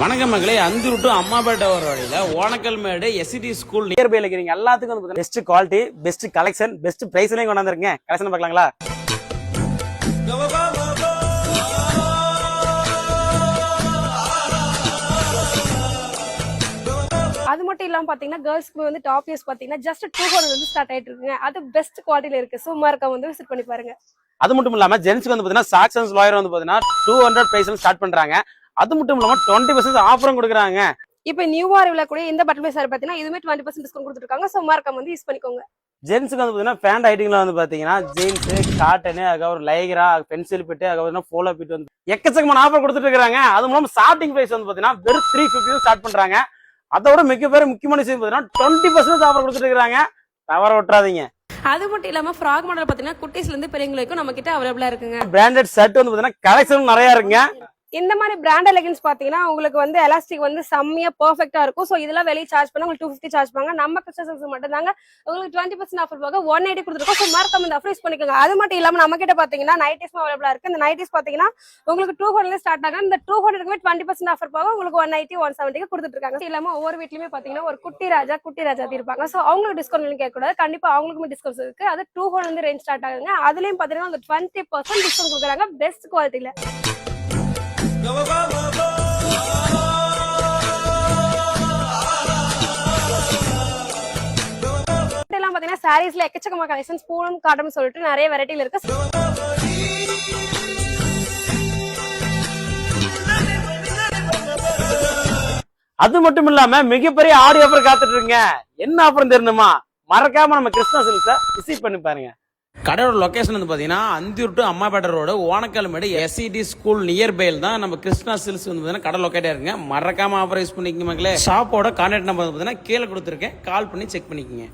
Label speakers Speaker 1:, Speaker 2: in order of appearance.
Speaker 1: வணக்கம் மகளே, அந்தியூர் டு அம்மாபேட்டை வர வழியில ஓனக்கல்மேடு எஸ்சிடி ஸ்கூல் நியர்பைல இருக்கிறீங்க எல்லாத்துக்கும் வந்து பெஸ்ட் குவாலிட்டி, பெஸ்ட் கலெக்ஷன், பெஸ்ட் பிரைஸ்லயும் கொண்டு வந்திருக்கேன். கலெக்ஷன் பார்க்கலாங்களா?
Speaker 2: அது மட்டும் இல்லாம பாத்தீங்கன்னா கேர்ள்ஸ்க்கு வந்து டாப் யூஸ் பாத்தீங்கன்னா ஜஸ்ட் 200 வந்து ஸ்டார்ட் ஆயிட்டு இருக்குங்க. அது பெஸ்ட் குவாலிட்டில இருக்கு. சும்மா இருக்க வந்து விசிட் பண்ணி பாருங்க.
Speaker 1: அது மட்டும் இல்லாம ஜென்ஸ்க்கு வந்து பாத்தீங்கன்னா சாக்ஸ் அண்ட் லோயர் வந்து பாத்தீங்கன்னா 200 பிரைஸ்ல ஸ்டார்ட் பண்றாங்க. அது மட்டும் இல்லாம 20% ஆஃபரும் கொடுக்குறாங்க.
Speaker 2: இப்போ நியூவா அறிவில கூட இந்த பட்டர்ஃப்ளை சாரி பாத்தீங்கன்னா இதுமே 20% டிஸ்கவுண்ட் கொடுத்துருக்காங்க. சும்மா இருக்க வந்து யூஸ் பண்ணிக்கோங்க.
Speaker 1: ஜென்ஸுக்கு வந்து பாத்தீங்கன்னா பேண்ட் ஐட்டங்கள வந்து பாத்தீங்கன்னா ஜீன்ஸ், காட்டன், அதுக்கப்புறம் லைக்ரா, பென்சில் பிட்டு, அதுக்கப்புறம் போலோ பிட் வந்து எக்கச்சக்கமான ஆஃபர் கொடுத்துட்டு இருக்காங்க. அது மூலம் ஸ்டார்டிங் பிரைஸ் வந்து பாத்தீங்கன்னா வெறும் 350 ஸ்டார்ட் பண்றாங்க. அதோட முக்கியமான விஷயம் பாத்தீங்கன்னா 20% ஆஃபர் கொடுத்துட்டு இருக்காங்க. தவற விட்டுறாதீங்க.
Speaker 2: அது மட்டும் இல்லாம ஃப்ராக் மாடல் பாத்தீங்கன்னா குட்டீஸ்ல இருந்து பெரியவங்களுக்கும் நம்ம கிட்ட அவைலபிளா இருக்குங்க.
Speaker 1: பிராண்டட் ஷர்ட் வந்து பாத்தீங்கன்னா கலெக்ஷன் நிறைய இருக்குங்க.
Speaker 2: இந்த மாதிரி பிராண்டட் லெகின்ஸ் பாத்தீங்கன்னா உங்களுக்கு வந்து எலாஸ்டிக் வந்து செம்மையா பெர்ஃபெக்ட்டா இருக்கும். சோ இதெல்லாம் வெளிய சார்ஜ் பண்ணா உங்களுக்கு 250 சார்ஜ் பண்ணாங்க. நம்ம கஸ்டமர்ஸ் மட்டும் தாங்க உங்களுக்கு 20% ஆஃபர் போக 180 கொடுத்துருக்கோம். சோ மார்க்கம் இந்த ஆஃபர் யூஸ் பண்ணிக்கோங்க. அது மட்டும் இல்லாம நம்ம கிட்ட பாத்தீங்கன்னா நைட்டிஸ் அவைலபிளா இருக்கு. இந்த நைட்டிஸ் பாத்தீங்கன்னா உங்களுக்கு 200 ஸ்டார்ட் ஆகும். இந்த 200க்குமே 20% ஆஃபர் போக உங்களுக்கு 180 170 கொடுத்துட்டு இருக்காங்க. இல்லாம ஒவ்வொரு வீட்லயுமே பாத்தீங்கன்னா ஒரு குட்டி ராஜா இருப்பாங்க. சோ அவங்களுக்கு டிஸ்கவுண்ட் கேட்க கூடாது. கண்டிப்பா அவங்களுக்குமே டிஸ்கவுண்ட் இருக்கு. அது 200 இருந்து ரேஞ்ச் ஸ்டார்ட் ஆகுங்க. அதுலயும் பாத்தீங்கன்னா 20% டிஸ்கவுண்ட் கொடுக்குறாங்க பெஸ்ட் குவாலிட்டில. பாத்தீங்கன்னா சாரீஸ்ல எக்கச்சக்கமா கலெக்ஷன்ஸ் பூனம் காட்டன் சொல்லிட்டு நிறைய வெரைட்டில இருக்கு.
Speaker 1: அது மட்டும் இல்லாம மிகப்பெரிய ஆடி ஆஃபர் காத்துட்டு இருக்கீங்க. என்ன ஆஃபர் தெரியணுமா? மறக்காம நம்ம கிருஷ்ணா சில்க்ஸை விசிட் பண்ணி பாருங்க. கடையோட லொகேஷன் வந்து பாத்தீங்கன்னா Anthiyur to Ammapettai road Onakkalmedu SCD school நியர்பைல தான் நம்ம கிருஷ்ணா சில்க்ஸ் வந்து பாத்தீங்கன்னா கடை லொக்கேட்டா இருக்குங்க. மறக்காம ஆஃபர் யூஸ் பண்ணிக்கோங்க. ஷாப்போட கான்டாக்ட் நம்பர் வந்து பாத்தீங்கன்னா கீழே கொடுத்துருக்கேன். கால் பண்ணி செக் பண்ணிக்கோங்க.